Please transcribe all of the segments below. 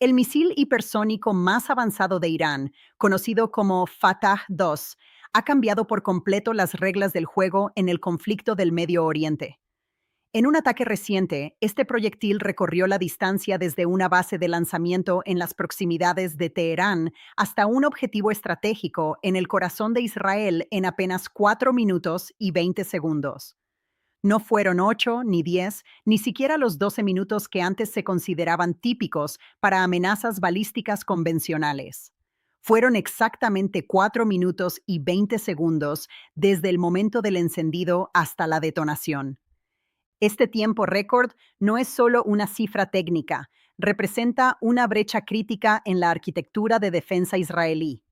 El misil hipersónico más avanzado de Irán, conocido como Fatah-2, ha cambiado por completo las reglas del juego en el conflicto del Medio Oriente. En un ataque reciente, este proyectil recorrió la distancia desde una base de lanzamiento en las proximidades de Teherán hasta un objetivo estratégico en el corazón de Israel en apenas 4 minutos y 20 segundos. No fueron 8 ni 10, ni siquiera los 12 minutos que antes se consideraban típicos para amenazas balísticas convencionales. Fueron exactamente 4 minutos y 20 segundos desde el momento del encendido hasta la detonación. Este tiempo récord no es solo una cifra técnica, representa una brecha crítica en la arquitectura de defensa israelí.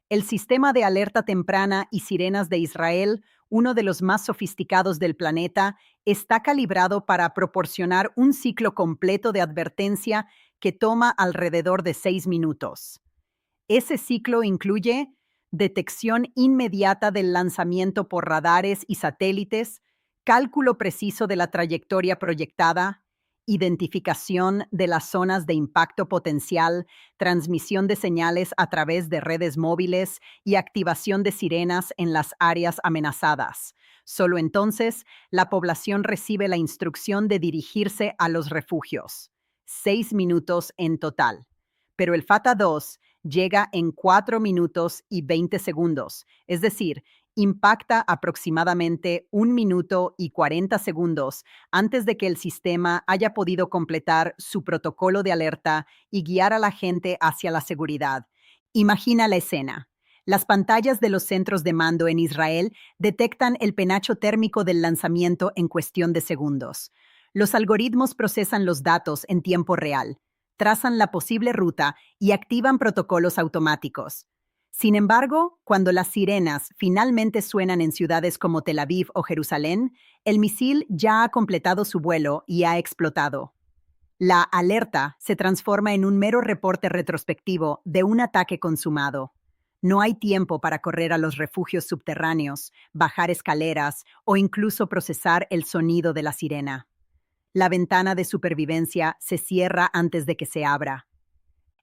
El sistema de alerta temprana y sirenas de Israel, uno de los más sofisticados del planeta, está calibrado para proporcionar un ciclo completo de advertencia que toma alrededor de 6 minutos. Ese ciclo incluye detección inmediata del lanzamiento por radares y satélites, cálculo preciso de la trayectoria proyectada, identificación de las zonas de impacto potencial, transmisión de señales a través de redes móviles y activación de sirenas en las áreas amenazadas. Solo entonces, la población recibe la instrucción de dirigirse a los refugios. 6 minutos en total. Pero el Fatah-2 llega en 4 minutos y 20 segundos, es decir, impacta aproximadamente 1 minuto y 40 segundos antes de que el sistema haya podido completar su protocolo de alerta y guiar a la gente hacia la seguridad. Imagina la escena. Las pantallas de los centros de mando en Israel detectan el penacho térmico del lanzamiento en cuestión de segundos. Los algoritmos procesan los datos en tiempo real, trazan la posible ruta y activan protocolos automáticos. Sin embargo, cuando las sirenas finalmente suenan en ciudades como Tel Aviv o Jerusalén, el misil ya ha completado su vuelo y ha explotado. La alerta se transforma en un mero reporte retrospectivo de un ataque consumado. No hay tiempo para correr a los refugios subterráneos, bajar escaleras o incluso procesar el sonido de la sirena. La ventana de supervivencia se cierra antes de que se abra.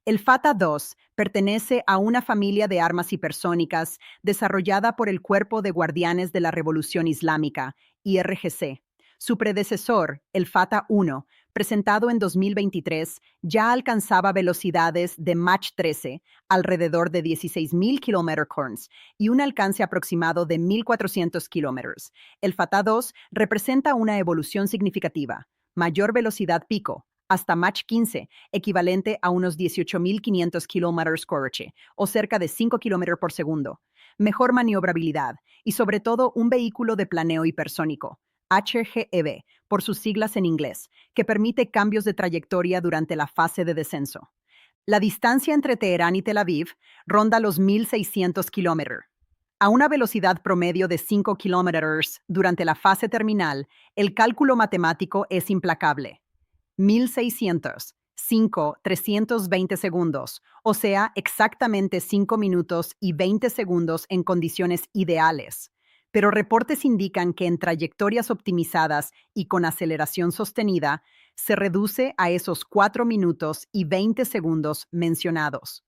El Fatah-2 pertenece a una familia de armas hipersónicas desarrollada por el Cuerpo de Guardianes de la Revolución Islámica, IRGC. Su predecesor, el Fatah-1, presentado en 2023, ya alcanzaba velocidades de Mach 13, alrededor de 16.000 km/h, y un alcance aproximado de 1.400 km. El Fatah-2 representa una evolución significativa, mayor velocidad pico, hasta Mach 15, equivalente a unos 18.500 km/h, o cerca de 5 km por segundo. Mejor maniobrabilidad y sobre todo un vehículo de planeo hipersónico, HGEV, por sus siglas en inglés, que permite cambios de trayectoria durante la fase de descenso. La distancia entre Teherán y Tel Aviv ronda los 1.600 kilómetros. A una velocidad promedio de 5 kilómetros durante la fase terminal, el cálculo matemático es implacable. 1.600, 5, 320 segundos, o sea, exactamente 5 minutos y 20 segundos en condiciones ideales. Pero reportes indican que en trayectorias optimizadas y con aceleración sostenida, se reduce a esos 4 minutos y 20 segundos mencionados.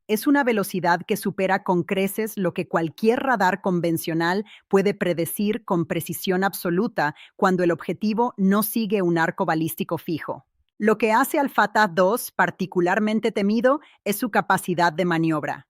Es una velocidad que supera con creces lo que cualquier radar convencional puede predecir con precisión absoluta cuando el objetivo no sigue un arco balístico fijo. Lo que hace al Fatah-2 particularmente temido es su capacidad de maniobra.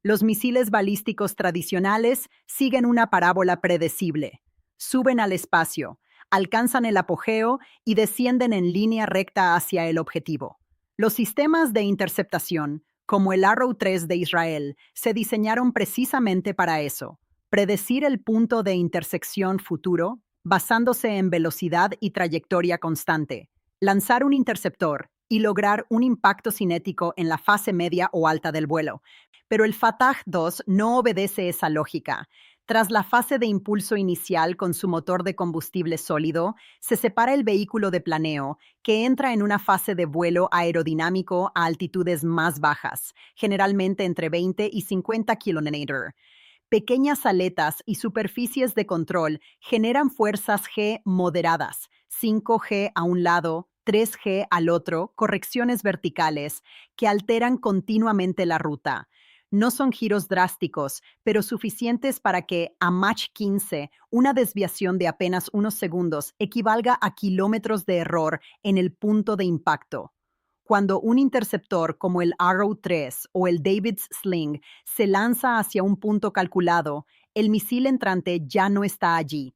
Los misiles balísticos tradicionales siguen una parábola predecible. Suben al espacio, alcanzan el apogeo y descienden en línea recta hacia el objetivo. Los sistemas de interceptación, como el Arrow 3 de Israel, se diseñaron precisamente para eso, predecir el punto de intersección futuro basándose en velocidad y trayectoria constante, lanzar un interceptor y lograr un impacto cinético en la fase media o alta del vuelo. Pero el Fatah-2 no obedece esa lógica. Tras la fase de impulso inicial con su motor de combustible sólido, se separa el vehículo de planeo, que entra en una fase de vuelo aerodinámico a altitudes más bajas, generalmente entre 20 y 50 km. Pequeñas aletas y superficies de control generan fuerzas G moderadas, 5G a un lado, 3G al otro, correcciones verticales que alteran continuamente la ruta. No son giros drásticos, pero suficientes para que a Mach 15, una desviación de apenas unos segundos equivalga a kilómetros de error en el punto de impacto. Cuando un interceptor como el Arrow 3 o el David's Sling se lanza hacia un punto calculado, el misil entrante ya no está allí.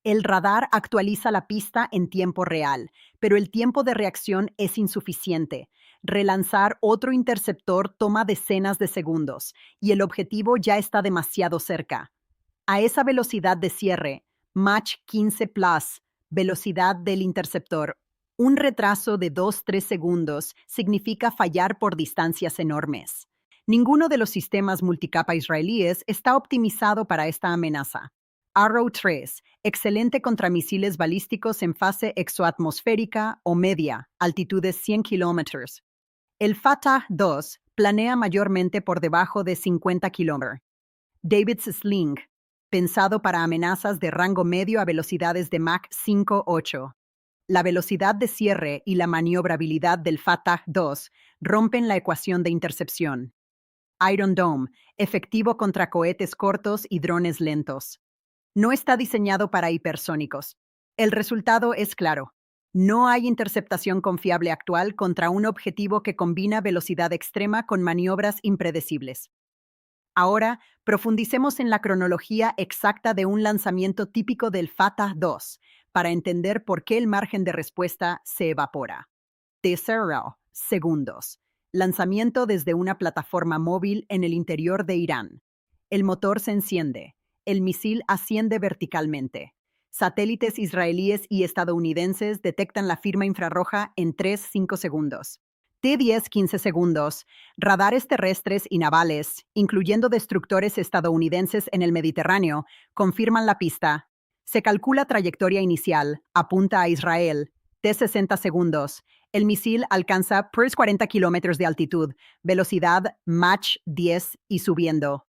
El radar actualiza la pista en tiempo real, pero el tiempo de reacción es insuficiente. Relanzar otro interceptor toma decenas de segundos y el objetivo ya está demasiado cerca. A esa velocidad de cierre, Mach 15 Plus, velocidad del interceptor, un retraso de 2-3 segundos significa fallar por distancias enormes. Ninguno de los sistemas multicapa israelíes está optimizado para esta amenaza. Arrow 3, excelente contra misiles balísticos en fase exoatmosférica o media, altitudes 100 kilómetros. El Fatah 2 planea mayormente por debajo de 50 kilómetros. David's Sling, pensado para amenazas de rango medio a velocidades de Mach 5-8. La velocidad de cierre y la maniobrabilidad del Fatah 2 rompen la ecuación de intercepción. Iron Dome, efectivo contra cohetes cortos y drones lentos. No está diseñado para hipersónicos. El resultado es claro. No hay interceptación confiable actual contra un objetivo que combina velocidad extrema con maniobras impredecibles. Ahora, profundicemos en la cronología exacta de un lanzamiento típico del Fatah 2 para entender por qué el margen de respuesta se evapora. T0 segundos. Lanzamiento desde una plataforma móvil en el interior de Irán. El motor se enciende. El misil asciende verticalmente. Satélites israelíes y estadounidenses detectan la firma infrarroja en 3-5 segundos. T10 15 segundos. Radares terrestres y navales, incluyendo destructores estadounidenses en el Mediterráneo, confirman la pista. Se calcula trayectoria inicial, apunta a Israel. T60 segundos. El misil alcanza 40 kilómetros de altitud, velocidad Mach 10 y subiendo.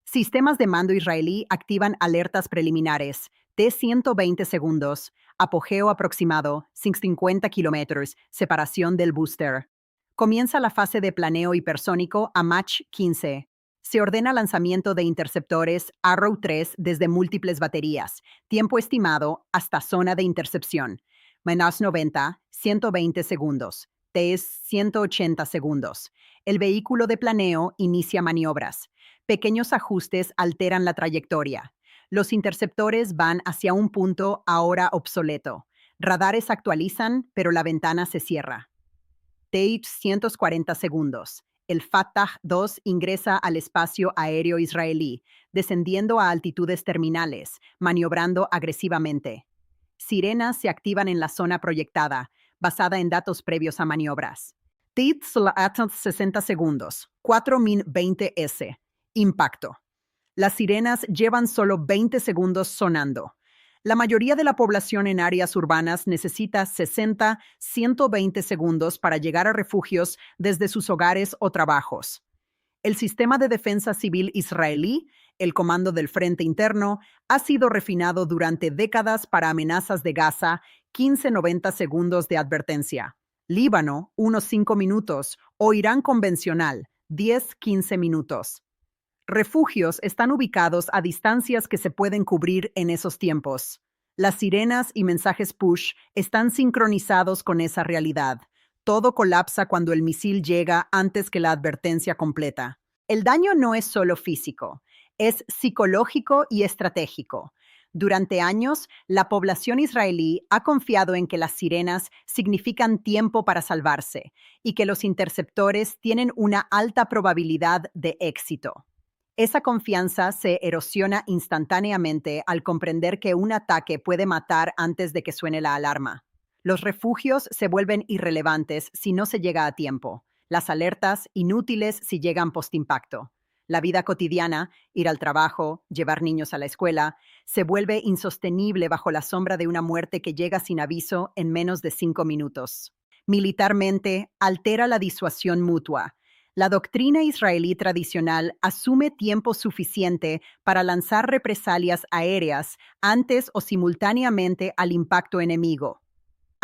Sistemas de mando israelí activan alertas preliminares. T120 segundos. Apogeo aproximado, 50 kilómetros. Separación del booster. Comienza la fase de planeo hipersónico a Mach 15. Se ordena lanzamiento de interceptores Arrow 3 desde múltiples baterías. Tiempo estimado hasta zona de intercepción. Menos 90, 120 segundos. T es 180 segundos. El vehículo de planeo inicia maniobras. Pequeños ajustes alteran la trayectoria. Los interceptores van hacia un punto ahora obsoleto. Radares actualizan, pero la ventana se cierra. T 140 segundos. El Fatah 2 ingresa al espacio aéreo israelí, descendiendo a altitudes terminales, maniobrando agresivamente. Sirenas se activan en la zona proyectada, basada en datos previos a maniobras. T 60 segundos. 4020S. Impacto. Las sirenas llevan solo 20 segundos sonando. La mayoría de la población en áreas urbanas necesita 60-120 segundos para llegar a refugios desde sus hogares o trabajos. El sistema de defensa civil israelí, el Comando del Frente Interno, ha sido refinado durante décadas para amenazas de Gaza, 15-90 segundos de advertencia. Líbano, unos 5 minutos, o Irán convencional, 10-15 minutos. Refugios están ubicados a distancias que se pueden cubrir en esos tiempos. Las sirenas y mensajes push están sincronizados con esa realidad. Todo colapsa cuando el misil llega antes que la advertencia completa. El daño no es solo físico, es psicológico y estratégico. Durante años, la población israelí ha confiado en que las sirenas significan tiempo para salvarse y que los interceptores tienen una alta probabilidad de éxito. Esa confianza se erosiona instantáneamente al comprender que un ataque puede matar antes de que suene la alarma. Los refugios se vuelven irrelevantes si no se llega a tiempo. Las alertas inútiles si llegan postimpacto. La vida cotidiana, ir al trabajo, llevar niños a la escuela, se vuelve insostenible bajo la sombra de una muerte que llega sin aviso en menos de 5 minutos. Militarmente, altera la disuasión mutua. La doctrina israelí tradicional asume tiempo suficiente para lanzar represalias aéreas antes o simultáneamente al impacto enemigo.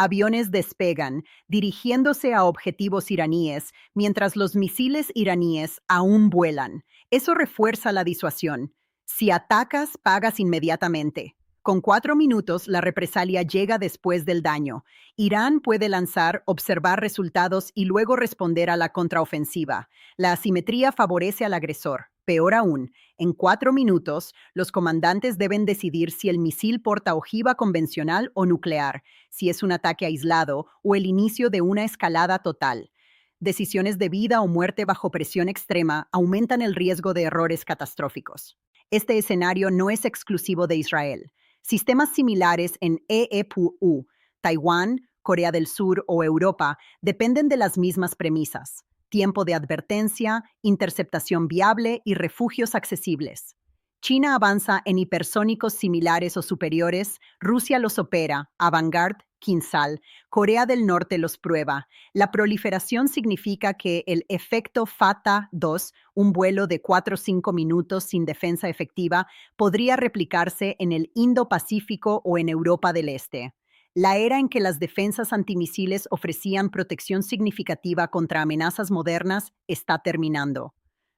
Aviones despegan, dirigiéndose a objetivos iraníes, mientras los misiles iraníes aún vuelan. Eso refuerza la disuasión. Si atacas, pagas inmediatamente. Con 4 minutos, la represalia llega después del daño. Irán puede lanzar, observar resultados y luego responder a la contraofensiva. La asimetría favorece al agresor. Peor aún, en 4 minutos, los comandantes deben decidir si el misil porta ojiva convencional o nuclear, si es un ataque aislado o el inicio de una escalada total. Decisiones de vida o muerte bajo presión extrema aumentan el riesgo de errores catastróficos. Este escenario no es exclusivo de Israel. Sistemas similares en EEPU, Taiwán, Corea del Sur o Europa dependen de las mismas premisas: tiempo de advertencia, interceptación viable y refugios accesibles. China avanza en hipersónicos similares o superiores, Rusia los opera, Avangard, Kinsal, Corea del Norte los prueba. La proliferación significa que el efecto Fatah-2, un vuelo de 4 o 5 minutos sin defensa efectiva, podría replicarse en el Indo-Pacífico o en Europa del Este. La era en que las defensas antimisiles ofrecían protección significativa contra amenazas modernas está terminando.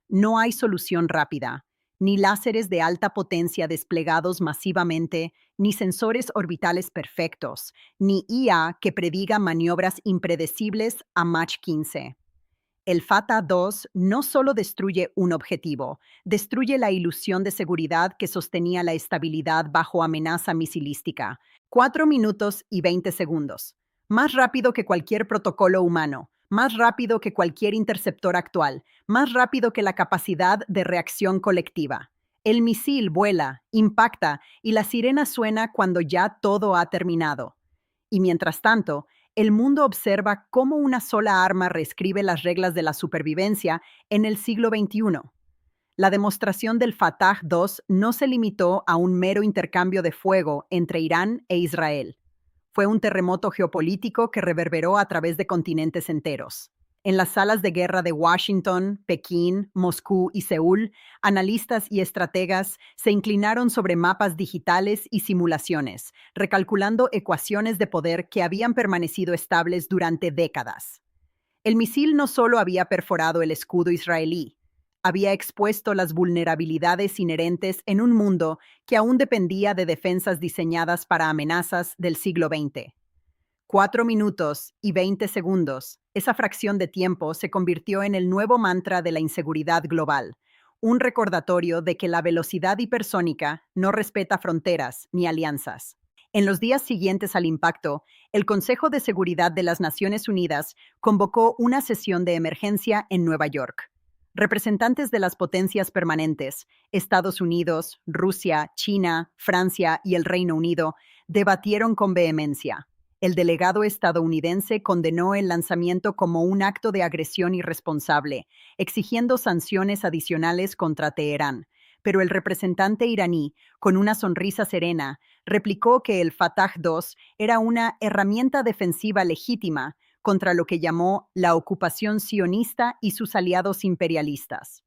No hay solución rápida, ni láseres de alta potencia desplegados masivamente, ni sensores orbitales perfectos, ni IA que prediga maniobras impredecibles a Mach 15. El Fatah-2 no solo destruye un objetivo, destruye la ilusión de seguridad que sostenía la estabilidad bajo amenaza misilística. 4 minutos y 20 segundos. Más rápido que cualquier protocolo humano, más rápido que cualquier interceptor actual, más rápido que la capacidad de reacción colectiva. El misil vuela, impacta y la sirena suena cuando ya todo ha terminado. Y mientras tanto, el mundo observa cómo una sola arma reescribe las reglas de la supervivencia en el siglo XXI. La demostración del Fatah-2 no se limitó a un mero intercambio de fuego entre Irán e Israel. Fue un terremoto geopolítico que reverberó a través de continentes enteros. En las salas de guerra de Washington, Pekín, Moscú y Seúl, analistas y estrategas se inclinaron sobre mapas digitales y simulaciones, recalculando ecuaciones de poder que habían permanecido estables durante décadas. El misil no solo había perforado el escudo israelí, había expuesto las vulnerabilidades inherentes en un mundo que aún dependía de defensas diseñadas para amenazas del siglo XX. 4 minutos y 20 segundos, esa fracción de tiempo se convirtió en el nuevo mantra de la inseguridad global, un recordatorio de que la velocidad hipersónica no respeta fronteras ni alianzas. En los días siguientes al impacto, el Consejo de Seguridad de las Naciones Unidas convocó una sesión de emergencia en Nueva York. Representantes de las potencias permanentes, Estados Unidos, Rusia, China, Francia y el Reino Unido, debatieron con vehemencia. El delegado estadounidense condenó el lanzamiento como un acto de agresión irresponsable, exigiendo sanciones adicionales contra Teherán. Pero el representante iraní, con una sonrisa serena, replicó que el Fatah-2 era una herramienta defensiva legítima contra lo que llamó la ocupación sionista y sus aliados imperialistas.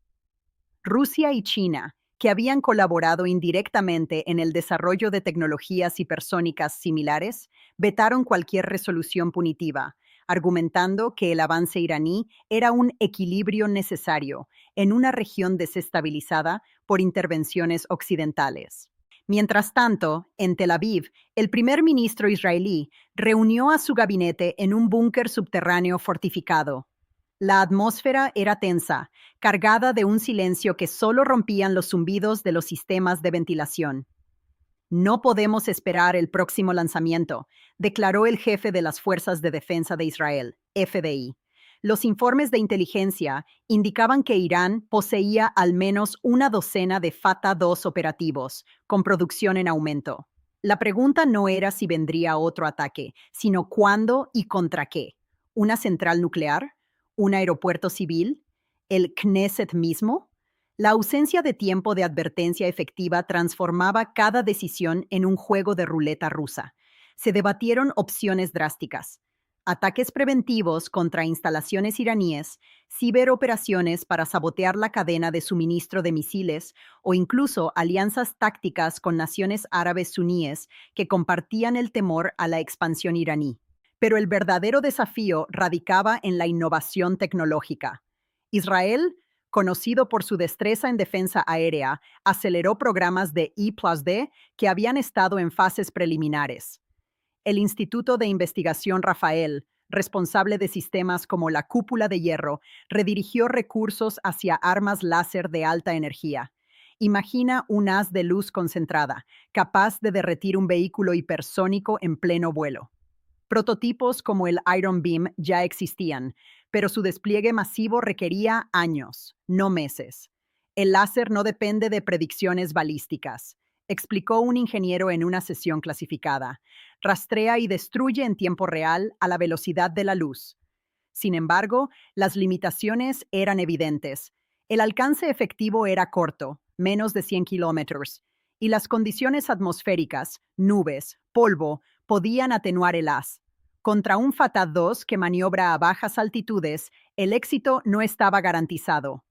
Rusia y China, que habían colaborado indirectamente en el desarrollo de tecnologías hipersónicas similares, vetaron cualquier resolución punitiva, argumentando que el avance iraní era un equilibrio necesario en una región desestabilizada por intervenciones occidentales. Mientras tanto, en Tel Aviv, el primer ministro israelí reunió a su gabinete en un búnker subterráneo fortificado. La atmósfera era tensa, cargada de un silencio que solo rompían los zumbidos de los sistemas de ventilación. No podemos esperar el próximo lanzamiento, declaró el jefe de las Fuerzas de Defensa de Israel, FDI. Los informes de inteligencia indicaban que Irán poseía al menos una docena de Fatah-2 operativos, con producción en aumento. La pregunta no era si vendría otro ataque, sino cuándo y contra qué. ¿Una central nuclear? ¿Un aeropuerto civil? ¿El Knesset mismo? La ausencia de tiempo de advertencia efectiva transformaba cada decisión en un juego de ruleta rusa. Se debatieron opciones drásticas: ataques preventivos contra instalaciones iraníes, ciberoperaciones para sabotear la cadena de suministro de misiles o incluso alianzas tácticas con naciones árabes suníes que compartían el temor a la expansión iraní. Pero el verdadero desafío radicaba en la innovación tecnológica. Israel, conocido por su destreza en defensa aérea, aceleró programas de I+D que habían estado en fases preliminares. El Instituto de Investigación Rafael, responsable de sistemas como la cúpula de hierro, redirigió recursos hacia armas láser de alta energía. Imagina un haz de luz concentrada, capaz de derretir un vehículo hipersónico en pleno vuelo. Prototipos como el Iron Beam ya existían, pero su despliegue masivo requería años, no meses. El láser no depende de predicciones balísticas, explicó un ingeniero en una sesión clasificada. Rastrea y destruye en tiempo real a la velocidad de la luz. Sin embargo, las limitaciones eran evidentes. El alcance efectivo era corto, menos de 100 kilómetros, y las condiciones atmosféricas, nubes, polvo, podían atenuar el haz. Contra un Fatah 2 que maniobra a bajas altitudes, el éxito no estaba garantizado.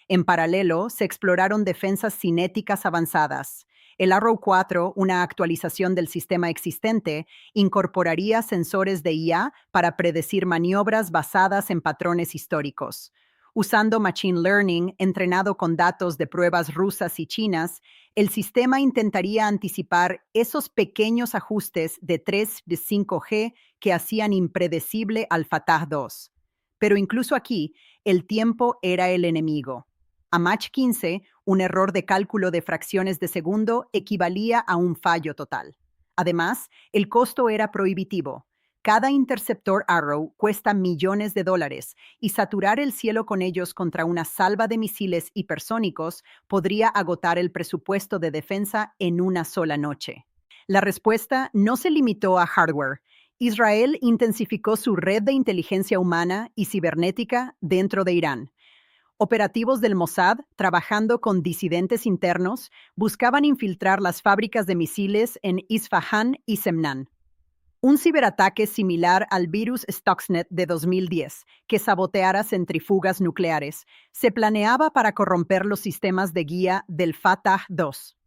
En paralelo, se exploraron defensas cinéticas avanzadas. El Arrow 4, una actualización del sistema existente, incorporaría sensores de IA para predecir maniobras basadas en patrones históricos. Usando Machine Learning, entrenado con datos de pruebas rusas y chinas, el sistema intentaría anticipar esos pequeños ajustes de 3 de 5G que hacían impredecible al Fatah 2. Pero incluso aquí, el tiempo era el enemigo. A Mach 15, un error de cálculo de fracciones de segundo equivalía a un fallo total. Además, el costo era prohibitivo. Cada interceptor Arrow cuesta millones de dólares y saturar el cielo con ellos contra una salva de misiles hipersónicos podría agotar el presupuesto de defensa en una sola noche. La respuesta no se limitó a hardware. Israel intensificó su red de inteligencia humana y cibernética dentro de Irán. Operativos del Mossad, trabajando con disidentes internos, buscaban infiltrar las fábricas de misiles en Isfahán y Semnan. Un ciberataque similar al virus Stuxnet de 2010, que saboteara centrifugas nucleares, se planeaba para corromper los sistemas de guía del Fatah 2.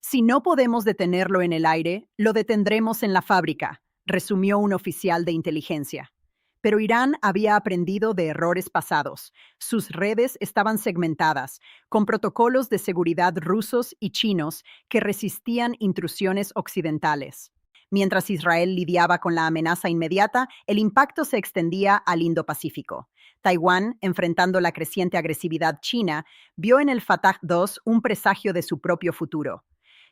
Si no podemos detenerlo en el aire, lo detendremos en la fábrica, resumió un oficial de inteligencia. Pero Irán había aprendido de errores pasados. Sus redes estaban segmentadas, con protocolos de seguridad rusos y chinos que resistían intrusiones occidentales. Mientras Israel lidiaba con la amenaza inmediata, el impacto se extendía al Indo-Pacífico. Taiwán, enfrentando la creciente agresividad china, vio en el Fatah 2 un presagio de su propio futuro.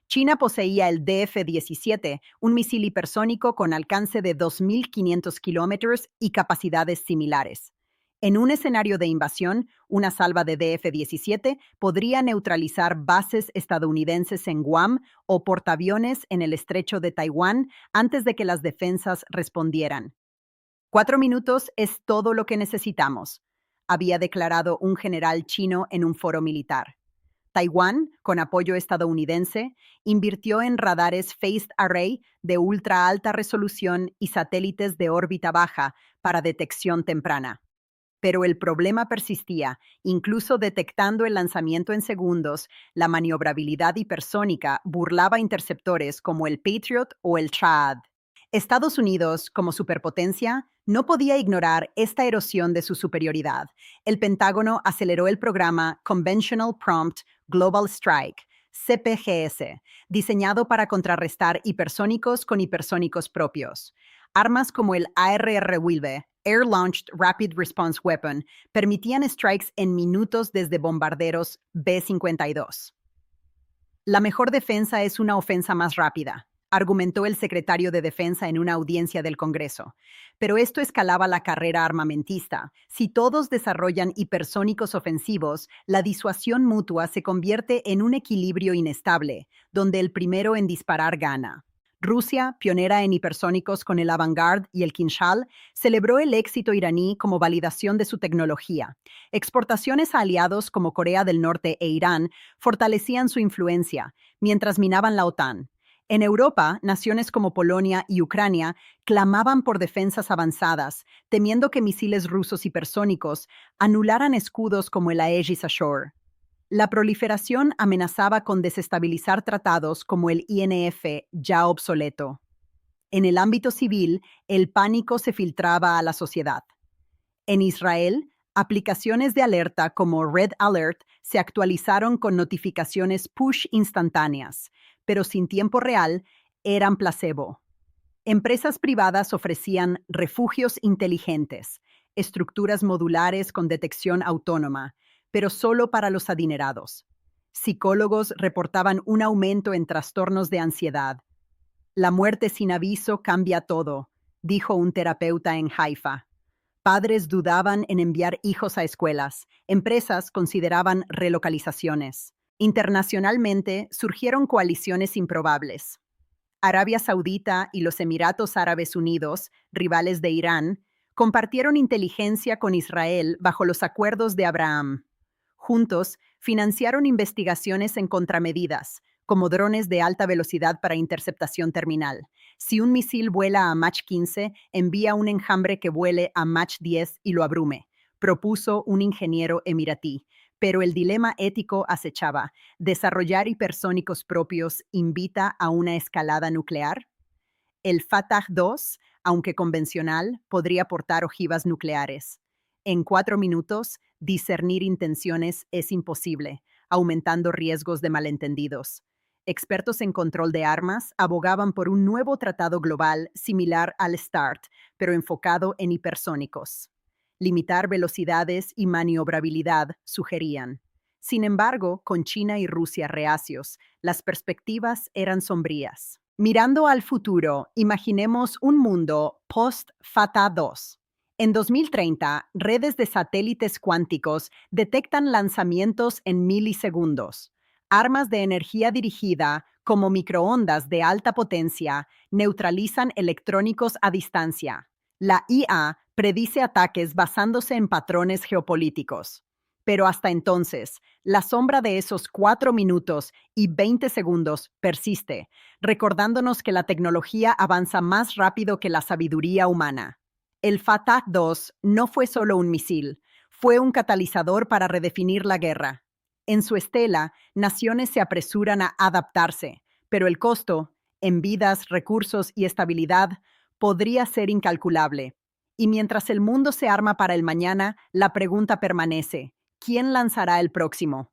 China poseía el DF-17, un misil hipersónico con alcance de 2.500 kilómetros y capacidades similares. En un escenario de invasión, una salva de DF-17 podría neutralizar bases estadounidenses en Guam o portaaviones en el estrecho de Taiwán antes de que las defensas respondieran. 4 minutos es todo lo que necesitamos, había declarado un general chino en un foro militar. Taiwán, con apoyo estadounidense, invirtió en radares Phased Array de ultra alta resolución y satélites de órbita baja para detección temprana. Pero el problema persistía. Incluso detectando el lanzamiento en segundos, la maniobrabilidad hipersónica burlaba interceptores como el Patriot o el Shahad. Estados Unidos, como superpotencia, no podía ignorar esta erosión de su superioridad. El Pentágono aceleró el programa Conventional Prompt Global Strike, CPGS, diseñado para contrarrestar hipersónicos con hipersónicos propios. Armas como el ARR-WILBE, Air Launched Rapid Response Weapon, permitían strikes en minutos desde bombarderos B-52. La mejor defensa es una ofensa más rápida, argumentó el secretario de Defensa en una audiencia del Congreso. Pero esto escalaba la carrera armamentista. Si todos desarrollan hipersónicos ofensivos, la disuasión mutua se convierte en un equilibrio inestable, donde el primero en disparar gana. Rusia, pionera en hipersónicos con el Avangard y el Kinzhal, celebró el éxito iraní como validación de su tecnología. Exportaciones a aliados como Corea del Norte e Irán fortalecían su influencia, mientras minaban la OTAN. En Europa, naciones como Polonia y Ucrania clamaban por defensas avanzadas, temiendo que misiles rusos hipersónicos anularan escudos como el Aegis Ashore. La proliferación amenazaba con desestabilizar tratados como el INF, ya obsoleto. En el ámbito civil, el pánico se filtraba a la sociedad. En Israel, aplicaciones de alerta como Red Alert se actualizaron con notificaciones push instantáneas, pero sin tiempo real, eran placebo. Empresas privadas ofrecían refugios inteligentes, estructuras modulares con detección autónoma, pero solo para los adinerados. Psicólogos reportaban un aumento en trastornos de ansiedad. La muerte sin aviso cambia todo, dijo un terapeuta en Haifa. Padres dudaban en enviar hijos a escuelas. Empresas consideraban relocalizaciones. Internacionalmente surgieron coaliciones improbables. Arabia Saudita y los Emiratos Árabes Unidos, rivales de Irán, compartieron inteligencia con Israel bajo los acuerdos de Abraham. Juntos, financiaron investigaciones en contramedidas, como drones de alta velocidad para interceptación terminal. Si un misil vuela a Mach 15, envía un enjambre que vuele a Mach 10 y lo abrume, propuso un ingeniero emiratí. Pero el dilema ético acechaba. ¿Desarrollar hipersónicos propios invita a una escalada nuclear? El Fatah 2, aunque convencional, podría portar ojivas nucleares. En 4 minutos, discernir intenciones es imposible, aumentando riesgos de malentendidos. Expertos en control de armas abogaban por un nuevo tratado global similar al START, pero enfocado en hipersónicos. Limitar velocidades y maniobrabilidad sugerían. Sin embargo, con China y Rusia reacios, las perspectivas eran sombrías. Mirando al futuro, imaginemos un mundo post-Fatah 2. En 2030, redes de satélites cuánticos detectan lanzamientos en milisegundos. Armas de energía dirigida, como microondas de alta potencia, neutralizan electrónicos a distancia. La IA predice ataques basándose en patrones geopolíticos. Pero hasta entonces, la sombra de esos 4 minutos y 20 segundos persiste, recordándonos que la tecnología avanza más rápido que la sabiduría humana. El Fatah 2 no fue solo un misil, fue un catalizador para redefinir la guerra. En su estela, naciones se apresuran a adaptarse, pero el costo, en vidas, recursos y estabilidad, podría ser incalculable. Y mientras el mundo se arma para el mañana, la pregunta permanece: ¿quién lanzará el próximo?